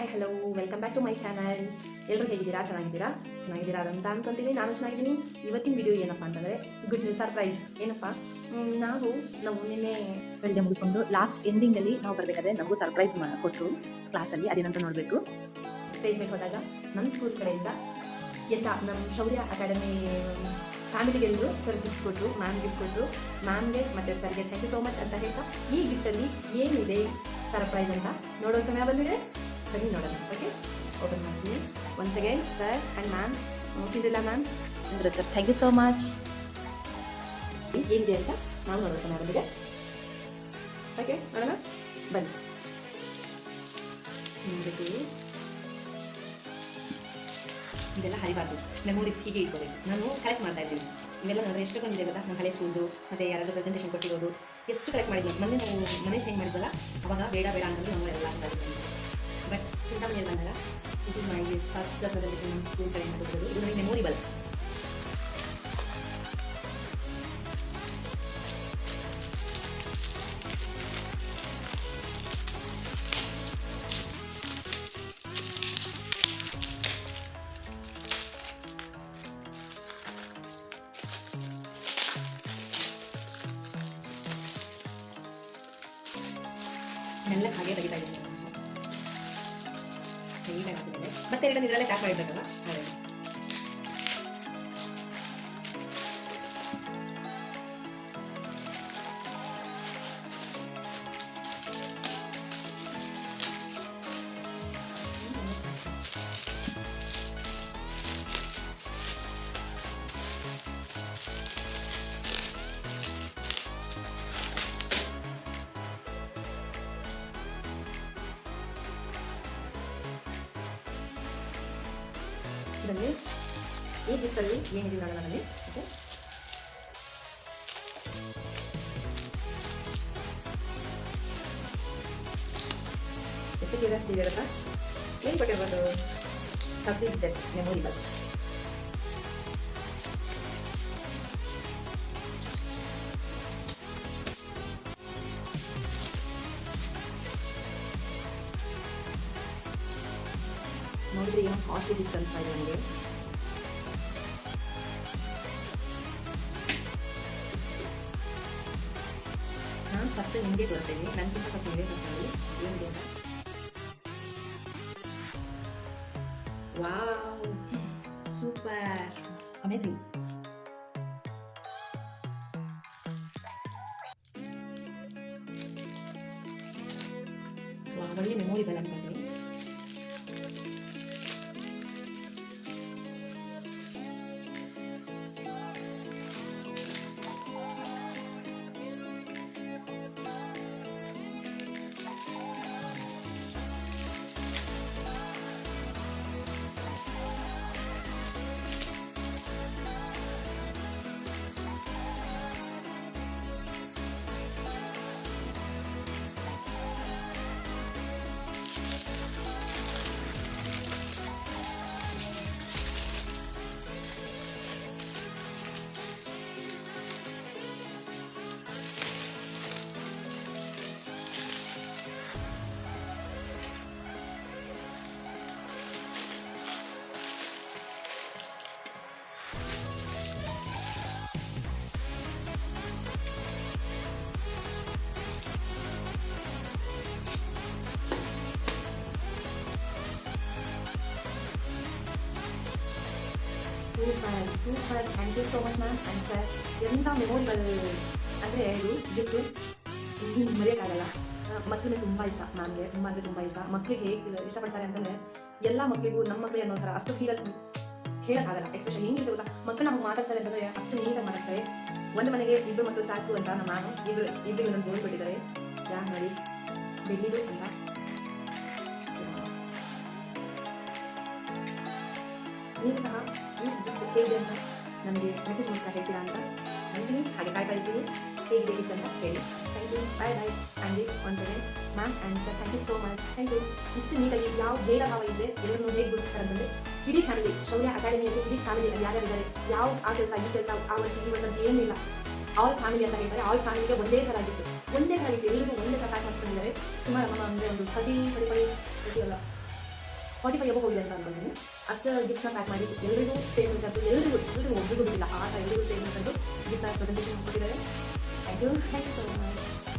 Hi hello welcome back to my channel. ಎಲ್ಲರೂ ಹೇಗಿದ್ದೀರಾ? ಚೆನ್ನಾಗಿದ್ದೀರಾ ಅಂತ ಅನ್ಕೊಂತೀನಿ. ನಾನು ಚೆನ್ನಾಗಿದ್ದೀನಿ. ಇವತ್ತಿನ ವಿಡಿಯೋ ಏನಪ್ಪ ಅಂತಂದರೆ ಗುಡ್ ನ್ಯೂಸ್, ಸರ್ಪ್ರೈಸ್. ಏನಪ್ಪ, ನಾವು ನಿನ್ನೆ ಬೆಳಗ್ಗೆ ಮುಗಿಸ್ಕೊಂಡು ಲಾಸ್ಟ್ ಎಂಡಿಂಗಲ್ಲಿ ನಾವು ಬರಬೇಕಾದ್ರೆ ನಮಗೂ ಸರ್ಪ್ರೈಸ್ ಕೊಟ್ಟರು ಕ್ಲಾಸಲ್ಲಿ. ಅದೇನಂತ ನೋಡಬೇಕು. ಸ್ಟೇಜ್ ಮೇಲೆ ಹೋದಾಗ ನಮ್ಮ ಸ್ಕೂಲ್ ಕಡೆಯಿಂದ ಎಲ್ಲ ನಮ್ಮ ಶೌರ್ಯ ಅಕಾಡೆಮಿ ಫ್ಯಾಮಿಲಿಗೆಲ್ಲರೂ ಸರ್ ಗಿಫ್ಟ್ ಕೊಟ್ಟರು, ಮ್ಯಾಮ್ ಗಿಫ್ಟ್ ಕೊಟ್ಟರು. ಮ್ಯಾಮ್ಗೆ ಮತ್ತು ಸರ್ಗೆ ಥ್ಯಾಂಕ್ ಯು ಸೋ ಮಚ್ ಅಂತ ಹೇಳ್ತಾ, ಈ ಗಿಫ್ಟಲ್ಲಿ ಏನಿದೆ ಸರ್ಪ್ರೈಸ್ ಅಂತ ನೋಡೋ ಸಮಯ ಬಂದಿದೆ. ಬನ್ನಿ ನೋಡೋಣ. ಓಕೆ, ಓಪನ್ ಮಾಡ್ತೀನಿ. Once again sir and ma'am, Cinderella ma'am ಅಂದರೆ sir thank you so much. ಏನಿದೆ ಅಂತ ನಾವು ನೋಡೋ ಸಮಯ ಬಂದಿದೆ. ಓಕೆ, ನೋಡೋಣ ಬನ್ನಿ. ನೋಡಬೇಕು, ಇದೆಲ್ಲ ಹರಿಬಾರ್ದು, ಮೆಮೊರೀಸ್ ಹೀಗೆ ಇಟ್ಕೋಬೇಕು. ನಾನು ಕಲೆಕ್ಟ್ ಮಾಡ್ತಾ ಇದ್ದೀನಿ. ಇವೆಲ್ಲ ನೋಡಿದ್ರೆ ಎಷ್ಟು ಬಂದಿದೆ ಗೊತ್ತಾ? ನಮ್ಮ ಹಳೆ ಸ್ಕೂಲ್ದು ಮತ್ತು ಯಾರಾದರೂ ಪ್ರೆಸೆಂಟೇಷನ್ ಕೊಟ್ಟಿರೋದು ಎಷ್ಟು ಕಲೆಕ್ಟ್ ಮಾಡಿದ್ವಿ. ಮೊನ್ನೆ ನಾವು ಮನೆ ಚೇಂಜ್ ಮಾಡಿದ್ವಲ್ಲ, ಅವಾಗ ಬೇಡ ಅಂತಂದ್ರೆ ನಾವು ಎಲ್ಲ ಬಟ್ ಚಿಂತಾಮಣಿ ಬಂದಾಗ ಇದು ಮಾಡಿ ಫಸ್ಟ್ ಪ್ರೆಸೆಂಟೇಷನ್ ನಮ್ಮ ಸ್ಕೂಲ್ ಕಡೆಯಿಂದ ಕೊಟ್ಟಿರೋದು. ಇದು ನನಗೆ ಮೆಮೊರಿಬಲ್. ಎಲ್ಲ ಹಾಗೆ ತೆಗಿತಾ ಇದ್ದೀನಿ. ನೀಟಾಗಿದೆ. ಮತ್ತೆ ಈಗ ಇದರಲ್ಲೇ ಟ್ಯಾಪ್ ಮಾಡಿರ್ಬೇಕಲ್ಲ, ಅದೇ ಇದರಲ್ಲಿ ಈ ಗಿಫ್ಟಲ್ಲಿ ಏನಿದೆ ನೋಡೋಣ ನನಗೆ. ಓಕೆ, ಎಷ್ಟು ಕ್ಯೂರಿಯಾಸಿಟಿ ಇದೆ ಗೊತ್ತಾ? ಏನು ಕೊಟ್ಟಿರ್ಬೋದು? Subject jet memorable. ನೋಡಿದ್ರೆ ಏನೋ ಕಾಸ್ಟ್ಲಿ ಗಿಫ್ಟ್ ಅಂತ ಇದೆ ನನಗೆ. ನಾನು ಫಸ್ಟ್ ನಿಮಗೆ ಕೊಡ್ತೇನೆ, ನನಗಿಂತ ಫಸ್ಟ್ ನಿಮಗೆ ಕೊಡ್ತೀನಿ. ಏನಿದೆ ಅಂತ. Wow, super, amazing. ಒಳ್ಳೆ ಮೆಮೊರಿಬಲ್ ಅನ್ಕೊಂತೀನಿ. Super super, thank you so much ma'am and sir. ಎಂಥ ಮೆಮೊರಿಬಲ್ ಅಂದರೆ ಇದು ಗಿಫ್ಟು ಮರೆಯೋಕ್ಕಾಗಲ್ಲ. ಮಕ್ಕಳಿಗೆ ತುಂಬ ಇಷ್ಟ, ಮ್ಯಾಮ್ಗೆ ತುಂಬ ಅಂದರೆ ತುಂಬ ಇಷ್ಟ. ಮಕ್ಕಳಿಗೆ ಹೇಗೆ ಇಷ್ಟಪಡ್ತಾರೆ ಅಂತಂದರೆ ಎಲ್ಲ ಮಕ್ಕಳಿಗೂ ನಮ್ಮ ಮಕ್ಕಳಿಗೆ ಅನ್ನೋ ಥರ ಅಷ್ಟು ಫೀಲಲ್ಲಿ ಹೇಳೋಕ್ಕಾಗಲ್ಲ. ಎಸ್ಪೆಷಲಿ ಹೆಂಗಿರುತ್ತೆ ಗೊತ್ತಾ, ಮಕ್ಕಳು ನಮಗೆ ಮಾತಾಡ್ತಾರೆ ಅಂತಂದರೆ ಅಷ್ಟು ನೀಟಾಗಿ ಮಾತಾಡ್ತಾರೆ. ಒಂದು ಮನೆಗೆ ಇಬ್ಬರು ಮಕ್ಕಳು ಸಾಕು ಅಂತ ನಮ್ಮ ಮ್ಯಾಮು ಇಬ್ಬರು ನನ್ನ ಬೋಲ್ಬಿಟ್ಟಿದ್ದಾರೆ. ಯಾರು ನೋಡಿ ಬೆಳ್ಳಿದು ಅಂತ. ನೀವು ಸಹ ಈ ಗಿಫ್ಟ್ ಹೇಗಿದೆ ಅಂತ ನಮಗೆ ಮೆಸೇಜ್ ಮೂಲಕ ಹೇಳ್ತೀರಾ ಅಂತ ಅಂತೀನಿ. ಹಾಗೆ ಕಾಯ್ತಾ ಇದ್ದೀನಿ ಹೇಗಿದೆ ಗಿಫ್ಟ್ ಅಂತ ಹೇಳಿ. Thank you, bye bye. And once again ma'am and sir thank you so much. Thank you. ಇಷ್ಟು ನೀಟಾಗಿ ಯಾವ ಭೇದ ಭಾವ ಇದೆ ಎಲ್ಲರನ್ನೂ ಹೇಗೆ ಗುರುತಿಸ್ತಾರೆ ಅಂತಂದರೆ ಇಡೀ ಫ್ಯಾಮಿಲಿ ಶೌರ್ಯ ಅಕಾಡೆಮಿಯಲ್ಲಿ ಇಡೀ ಫ್ಯಾಮಿಲಿಯಲ್ಲಿ ಯಾರ್ಯಾರಿದ್ದಾರೆ, ಯಾವ ಆ ಕೆಲಸ ಈ ಕೆಲಸ ಆ ವರ್ಷ ಈ ವರ್ಷ ಅಂತ ಏನಿಲ್ಲ, ಆಲ್ ಫ್ಯಾಮಿಲಿ ಅಂತ ಹೇಳ್ತಾರೆ. ಆಲ್ ಫ್ಯಾಮಿಲಿಗೆ ಒಂದೇ ಥರ ಆಗಿತ್ತು, ಒಂದೇ ಥರ ಆಗಿತ್ತು. ಎಲ್ಲರಿಗೂ ಒಂದೇ ಥರ ಪ್ಯಾಕ್ ಮಾಡ್ಕೊಂಡಿದ್ದಾರೆ. ಸುಮಾರು ಅಮ್ಮ ಅಂದರೆ ಒಂದು 30 ಅಲ್ಲ 45 ಎಬೋ ಹೋಗಿದೆ ಅಂತ ಅನ್ಕೊಳ್ತೀನಿ. ಅಷ್ಟು ಗಿಫ್ಟ್ನ ಪ್ಯಾಕ್ ಮಾಡಿ ಎಲ್ಲರಿಗೂ ಸ್ಟೇಟ್ಮೆಂಟ್ ಅಂತೂ ಎಲ್ರಿಗೂ ಒಬ್ಬರಿಗೂ ಬಿಟ್ಟಿಲ್ಲ, ಆ ಎಲ್ರಿಗೂ ಸ್ಟೇಟ್ಮೆಂಟ್ ಅಂತೂ ಗಿಫ್ಟ್ನ ಪ್ರೆಸೆಂಟೇಷನ್ ಕೊಟ್ಟಿದ್ದಾರೆ. Thank you so much.